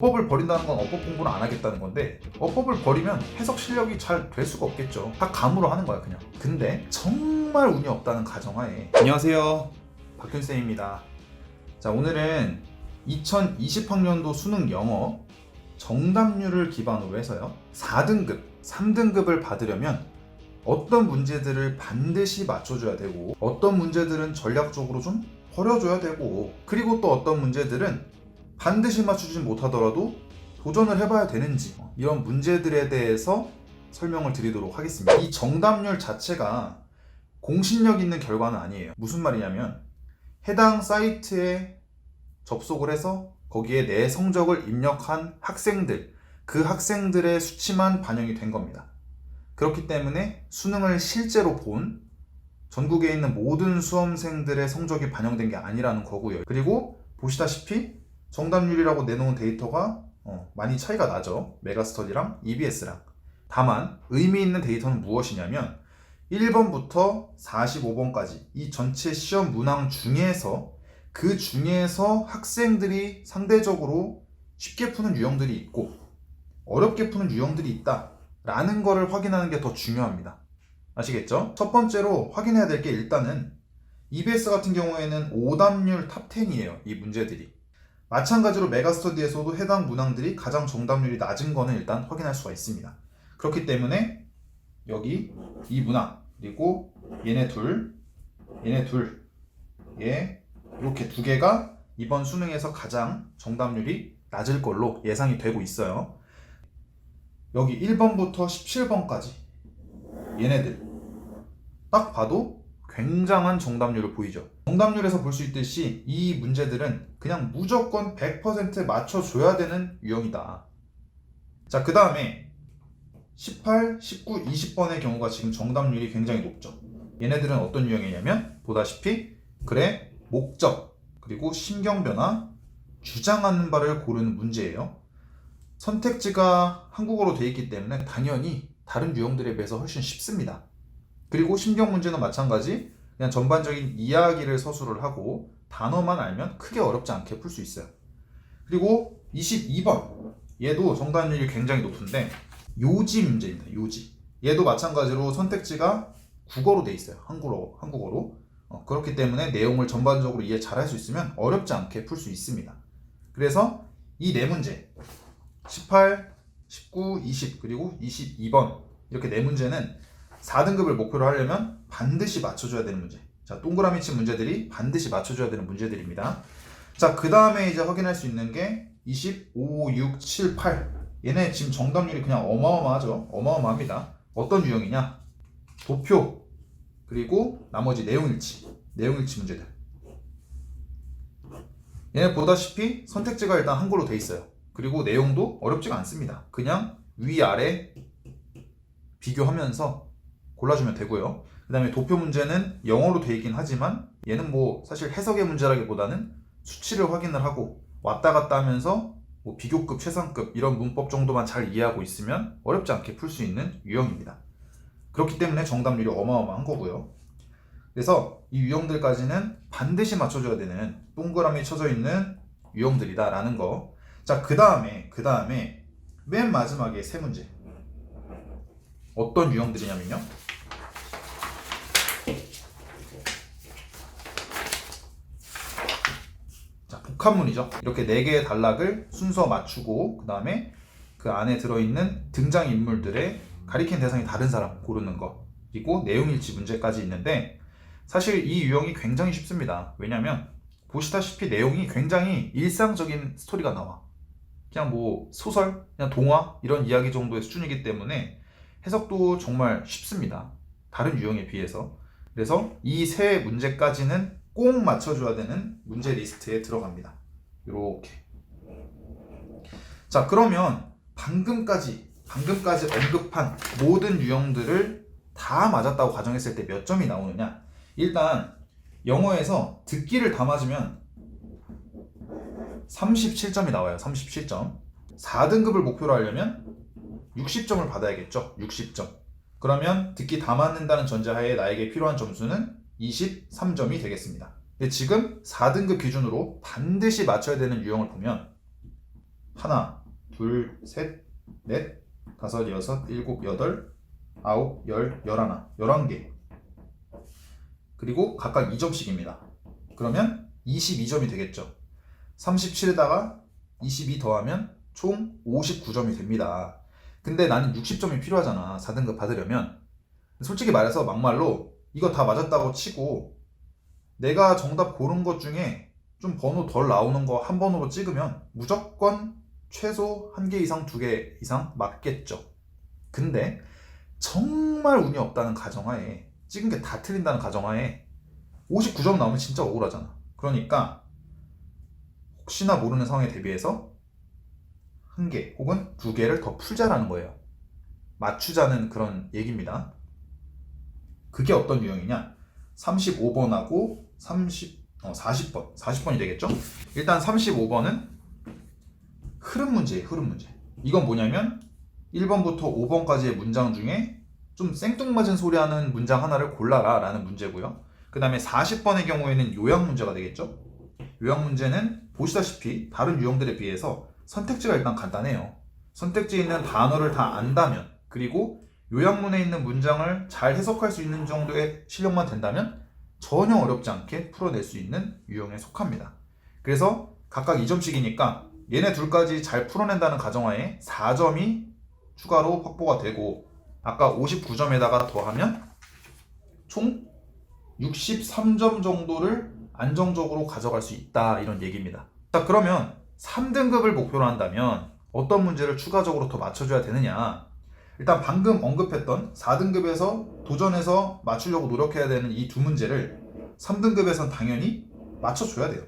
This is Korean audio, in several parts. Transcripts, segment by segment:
어법을 버린다는 건 어법 공부를 안 하겠다는 건데, 어법을 버리면 해석 실력이 잘 될 수가 없겠죠. 다 감으로 하는 거야 그냥. 근데 정말 운이 없다는 가정하에. 안녕하세요, 박균쌤입니다. 자, 오늘은 2020학년도 수능 영어 정답률을 기반으로 해서요, 4등급, 3등급을 받으려면 어떤 문제들을 반드시 맞춰줘야 되고, 어떤 문제들은 전략적으로 좀 버려줘야 되고, 그리고 또 어떤 문제들은 반드시 맞추지 못하더라도 도전을 해봐야 되는지, 이런 문제들에 대해서 설명을 드리도록 하겠습니다. 이 정답률 자체가 공신력 있는 결과는 아니에요. 무슨 말이냐면, 해당 사이트에 접속을 해서 거기에 내 성적을 입력한 학생들, 그 학생들의 수치만 반영이 된 겁니다. 그렇기 때문에 수능을 실제로 본 전국에 있는 모든 수험생들의 성적이 반영된 게 아니라는 거고요. 그리고 보시다시피 정답률이라고 내놓은 데이터가 많이 차이가 나죠. 메가스터디랑 EBS랑. 다만 의미 있는 데이터는 무엇이냐면, 1번부터 45번까지 이 전체 시험 문항 중에서, 그 중에서 학생들이 상대적으로 쉽게 푸는 유형들이 있고 어렵게 푸는 유형들이 있다 라는 거를 확인하는 게 더 중요합니다. 아시겠죠? 첫 번째로 확인해야 될 게, 일단은 EBS 같은 경우에는 오답률 탑 10이에요. 이 문제들이. 마찬가지로 메가스터디에서도 해당 문항들이 가장 정답률이 낮은 거는 일단 확인할 수가 있습니다. 그렇기 때문에 여기 이 문항, 그리고 얘네 둘, 이렇게 두 개가 이번 수능에서 가장 정답률이 낮을 걸로 예상이 되고 있어요. 여기 1번부터 17번까지 얘네들 딱 봐도 굉장한 정답률을 보이죠. 정답률에서 볼 수 있듯이 이 문제들은 그냥 무조건 100% 맞춰줘야 되는 유형이다. 자, 그 다음에 18, 19, 20번의 경우가 지금 정답률이 굉장히 높죠. 얘네들은 어떤 유형이냐면, 보다시피 글의 목적, 그리고 심경변화, 주장하는 바를 고르는 문제예요. 선택지가 한국어로 되어 있기 때문에 당연히 다른 유형들에 비해서 훨씬 쉽습니다. 그리고 심경 문제는 마찬가지, 그냥 전반적인 이야기를 서술을 하고 단어만 알면 크게 어렵지 않게 풀 수 있어요. 그리고 22번, 얘도 정답률이 굉장히 높은데 요지 문제입니다. 요지. 얘도 마찬가지로 선택지가 국어로 돼 있어요. 한국어로. 그렇기 때문에 내용을 전반적으로 이해 잘 할 수 있으면 어렵지 않게 풀 수 있습니다. 그래서 이 네 문제, 18, 19, 20, 그리고 22번, 이렇게 네 문제는 4등급을 목표로 하려면 반드시 맞춰줘야 되는 문제. 자, 동그라미 친 문제들이 반드시 맞춰줘야 되는 문제들입니다. 자, 그 다음에 이제 확인할 수 있는 게 25, 6, 7, 8. 얘네 지금 정답률이 그냥 어마어마하죠. 어마어마합니다. 어떤 유형이냐? 도표, 그리고 나머지 내용일치 문제들. 얘네 보다시피 선택지가 일단 한글로 돼 있어요. 그리고 내용도 어렵지가 않습니다. 그냥 위아래 비교하면서 골라주면 되고요. 그 다음에 도표 문제는 영어로 돼 있긴 하지만 얘는 뭐 사실 해석의 문제라기보다는 수치를 확인을 하고 왔다 갔다 하면서 뭐 비교급, 최상급 이런 문법 정도만 잘 이해하고 있으면 어렵지 않게 풀 수 있는 유형입니다. 그렇기 때문에 정답률이 어마어마한 거고요. 그래서 이 유형들까지는 반드시 맞춰줘야 되는 동그라미 쳐져 있는 유형들이다 라는 거. 자, 그 다음에 맨 마지막에 세 문제, 어떤 유형들이냐면요, 자, 복합문이죠. 이렇게 4개의 단락을 순서 맞추고 그 다음에 그 안에 들어있는 등장인물들의 가리킨 대상이 다른 사람 고르는 거, 그리고 내용일치 문제까지 있는데, 사실 이 유형이 굉장히 쉽습니다. 왜냐면 보시다시피 내용이 굉장히 일상적인 스토리가 나와. 그냥 뭐 소설, 그냥 동화 이런 이야기 정도의 수준이기 때문에 해석도 정말 쉽습니다. 다른 유형에 비해서. 그래서 이 세 문제까지는 꼭 맞춰줘야 되는 문제 리스트에 들어갑니다. 이렇게. 자, 그러면 방금까지 언급한 모든 유형들을 다 맞았다고 가정했을 때 몇 점이 나오느냐? 일단 영어에서 듣기를 다 맞으면 37점이 나와요. 37점. 4등급을 목표로 하려면 60점을 받아야겠죠. 60점. 그러면 듣기 다 맞는다는 전제하에 나에게 필요한 점수는 23점이 되겠습니다. 근데 지금 4등급 기준으로 반드시 맞춰야 되는 유형을 보면 하나, 둘, 셋, 넷, 다섯, 여섯, 일곱, 여덟, 아홉, 열, 열하나, 11개. 그리고 각각 2점씩입니다. 그러면 22점이 되겠죠. 37에다가 22 더하면 총 59점이 됩니다. 근데 나는 60점이 필요하잖아. 4등급 받으려면. 솔직히 말해서 막말로 이거 다 맞았다고 치고 내가 정답 고른 것 중에 좀 번호 덜 나오는 거 한 번으로 찍으면 무조건 최소 1개 이상 2개 이상 맞겠죠. 근데 정말 운이 없다는 가정하에, 찍은 게 다 틀린다는 가정하에 59점 나오면 진짜 억울하잖아. 그러니까 혹시나 모르는 상황에 대비해서 1개 혹은 2개를 더 풀자라는 거예요. 맞추자는 그런 얘기입니다. 그게 어떤 유형이냐? 35번하고 40번이 되겠죠? 일단 35번은 흐름 문제예요. 흐름 문제. 이건 뭐냐면 1번부터 5번까지의 문장 중에 좀 생뚱맞은 소리 하는 문장 하나를 골라라 라는 문제고요. 그 다음에 40번의 경우에는 요약 문제가 되겠죠. 요약 문제는 보시다시피 다른 유형들에 비해서 선택지가 일단 간단해요. 선택지에 있는 단어를 다 안다면, 그리고 요약문에 있는 문장을 잘 해석할 수 있는 정도의 실력만 된다면 전혀 어렵지 않게 풀어낼 수 있는 유형에 속합니다. 그래서 각각 2점씩이니까 얘네 둘까지 잘 풀어낸다는 가정하에 4점이 추가로 확보가 되고, 아까 59점에다가 더하면 총 63점 정도를 안정적으로 가져갈 수 있다, 이런 얘기입니다. 자, 그러면 3등급을 목표로 한다면 어떤 문제를 추가적으로 더 맞춰줘야 되느냐? 일단 방금 언급했던 4등급에서 도전해서 맞추려고 노력해야 되는 이 두 문제를 3등급에선 당연히 맞춰줘야 돼요.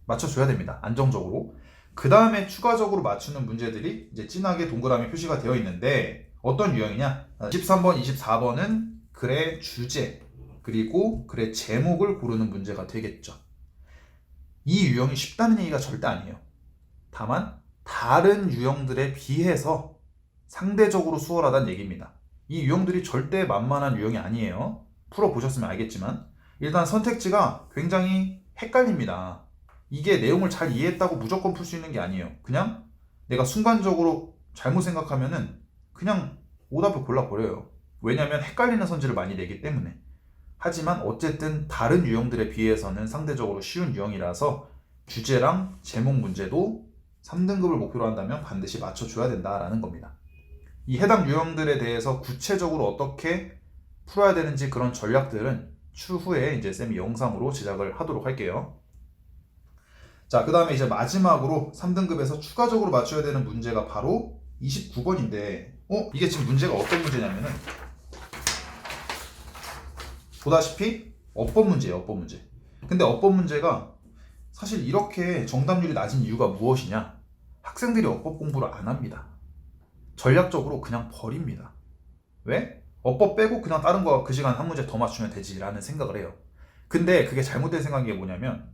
맞춰줘야 됩니다. 안정적으로. 그 다음에 추가적으로 맞추는 문제들이 이제 진하게 동그라미 표시가 되어 있는데 어떤 유형이냐? 23번, 24번은 글의 주제 그리고 글의 제목을 고르는 문제가 되겠죠. 이 유형이 쉽다는 얘기가 절대 아니에요. 다만 다른 유형들에 비해서 상대적으로 수월하다는 얘기입니다. 이 유형들이 절대 만만한 유형이 아니에요. 풀어보셨으면 알겠지만 일단 선택지가 굉장히 헷갈립니다. 이게 내용을 잘 이해했다고 무조건 풀 수 있는 게 아니에요. 그냥 내가 순간적으로 잘못 생각하면은 그냥 오답을 골라버려요. 왜냐하면 헷갈리는 선지를 많이 내기 때문에. 하지만 어쨌든 다른 유형들에 비해서는 상대적으로 쉬운 유형이라서 주제랑 제목 문제도 3등급을 목표로 한다면 반드시 맞춰줘야 된다라는 겁니다. 이 해당 유형들에 대해서 구체적으로 어떻게 풀어야 되는지 그런 전략들은 추후에 이제 쌤이 영상으로 제작을 하도록 할게요. 자, 그 다음에 이제 마지막으로 3등급에서 추가적으로 맞춰야 되는 문제가 바로 29번인데 이게 지금 문제가 어떤 문제냐면은 보다시피 어법 문제예요. 어법 문제. 근데 어법 문제가 사실 이렇게 정답률이 낮은 이유가 무엇이냐? 학생들이 어법 공부를 안 합니다. 전략적으로 그냥 버립니다. 왜? 어법 빼고 그냥 다른 거 그 시간 한 문제 더 맞추면 되지라는 생각을 해요. 근데 그게 잘못된 생각이 뭐냐면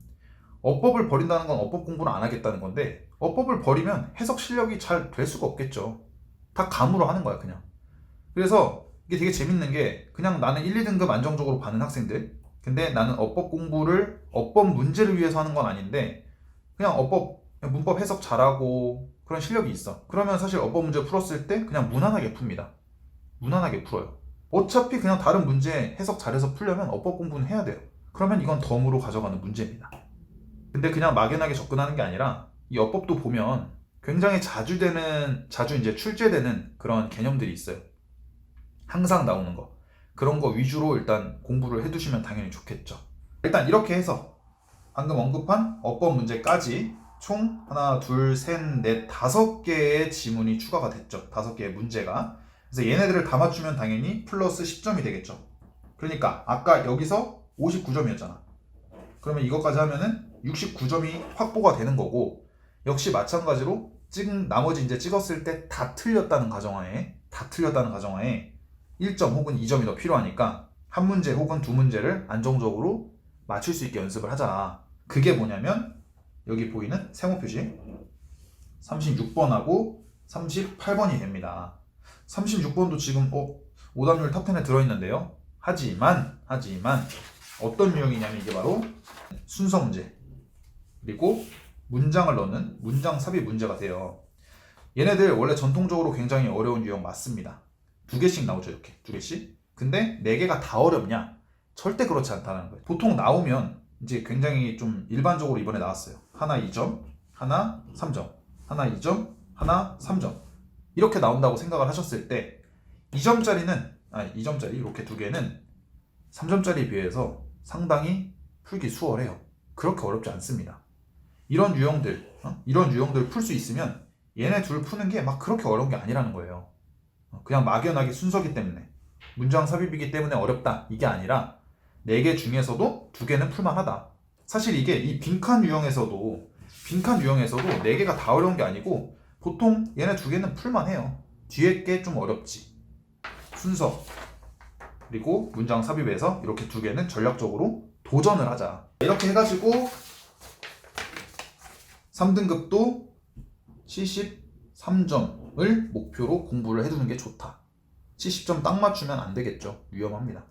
어법을 버린다는 건 어법 공부를 안 하겠다는 건데 어법을 버리면 해석 실력이 잘 될 수가 없겠죠. 다 감으로 하는 거야 그냥. 그래서 이게 되게 재밌는 게 그냥 나는 1, 2등급 안정적으로 받는 학생들, 근데 나는 어법 공부를 어법 문제를 위해서 하는 건 아닌데 그냥 문법 해석 잘하고 그런 실력이 있어. 그러면 사실 어법 문제 풀었을 때 그냥 무난하게 풉니다. 무난하게 풀어요. 어차피 그냥 다른 문제 해석 잘해서 풀려면 어법 공부는 해야 돼요. 그러면 이건 덤으로 가져가는 문제입니다. 근데 그냥 막연하게 접근하는 게 아니라 이 어법도 보면 굉장히 자주 이제 출제되는 그런 개념들이 있어요. 항상 나오는 거. 그런 거 위주로 일단 공부를 해두시면 당연히 좋겠죠. 일단 이렇게 해서 방금 언급한 어법 문제까지 총 하나, 둘, 셋, 넷, 5개의 지문이 추가가 됐죠. 5개의 문제가. 그래서 얘네들을 다 맞추면 당연히 플러스 10점이 되겠죠. 그러니까 아까 여기서 59점이었잖아. 그러면 이것까지 하면은 69점이 확보가 되는 거고, 역시 마찬가지로 나머지 이제 찍었을 때 다 틀렸다는 가정하에 1점 혹은 2점이 더 필요하니까 한 문제 혹은 두 문제를 안정적으로 맞출 수 있게 연습을 하자. 그게 뭐냐면 여기 보이는 세모 표시 36번하고 38번이 됩니다. 36번도 지금 오답률 탑10에 들어있는데요. 하지만 어떤 유형이냐면 이게 바로 순서 문제 그리고 문장을 넣는 문장 삽입 문제가 돼요. 얘네들 원래 전통적으로 굉장히 어려운 유형 맞습니다. 2개씩 나오죠. 이렇게 2개씩. 근데 4개가 다 어렵냐? 절대 그렇지 않다는 거예요. 보통 나오면 이제 굉장히 좀 일반적으로 이번에 나왔어요. 하나 2점, 하나 3점, 하나 2점, 하나 3점 이렇게 나온다고 생각을 하셨을 때 2점짜리 이렇게 2개는 3점짜리에 비해서 상당히 풀기 수월해요. 그렇게 어렵지 않습니다. 이런 유형들 풀 수 있으면 얘네 둘 푸는 게 막 그렇게 어려운 게 아니라는 거예요. 그냥 막연하게 순서기 때문에 문장 삽입이기 때문에 어렵다 이게 아니라 4개 중에서도 2개는 풀만하다. 사실 이게 이 빈칸 유형에서도 4개가 다 어려운 게 아니고 보통 얘네 2개는 풀만해요. 뒤에 게 좀 어렵지. 순서 그리고 문장 삽입에서 이렇게 2개는 전략적으로 도전을 하자. 이렇게 해가지고 3등급도 73점을 목표로 공부를 해두는 게 좋다. 70점 딱 맞추면 안 되겠죠. 위험합니다.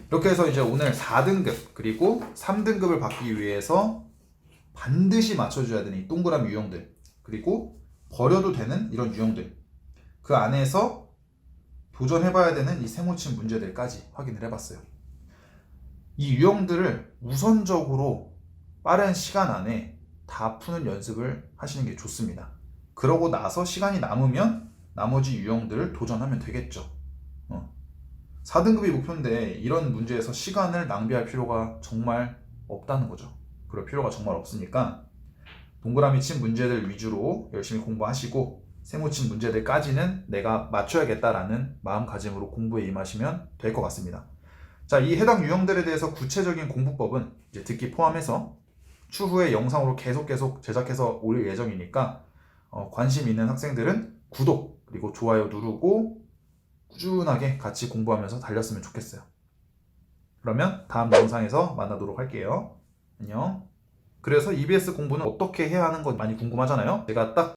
이렇게 해서 이제 오늘 4등급 그리고 3등급을 받기 위해서 반드시 맞춰줘야 되는 이 동그라미 유형들 그리고 버려도 되는 이런 유형들 그 안에서 도전해봐야 되는 이 세모침 문제들까지 확인을 해봤어요. 이 유형들을 우선적으로 빠른 시간 안에 다 푸는 연습을 하시는 게 좋습니다. 그러고 나서 시간이 남으면 나머지 유형들을 도전하면 되겠죠. 4등급이 목표인데 이런 문제에서 시간을 낭비할 필요가 정말 없다는 거죠. 그럴 필요가 정말 없으니까 동그라미 친 문제들 위주로 열심히 공부하시고 세모친 문제들까지는 내가 맞춰야겠다라는 마음가짐으로 공부에 임하시면 될 것 같습니다. 자, 이 해당 유형들에 대해서 구체적인 공부법은 이제 듣기 포함해서 추후에 영상으로 계속 제작해서 올릴 예정이니까 관심 있는 학생들은 구독 그리고 좋아요 누르고 꾸준하게 같이 공부하면서 달렸으면 좋겠어요. 그러면 다음 영상에서 만나도록 할게요. 안녕. 그래서 EBS 공부는 어떻게 해야 하는 건 많이 궁금하잖아요. 제가 딱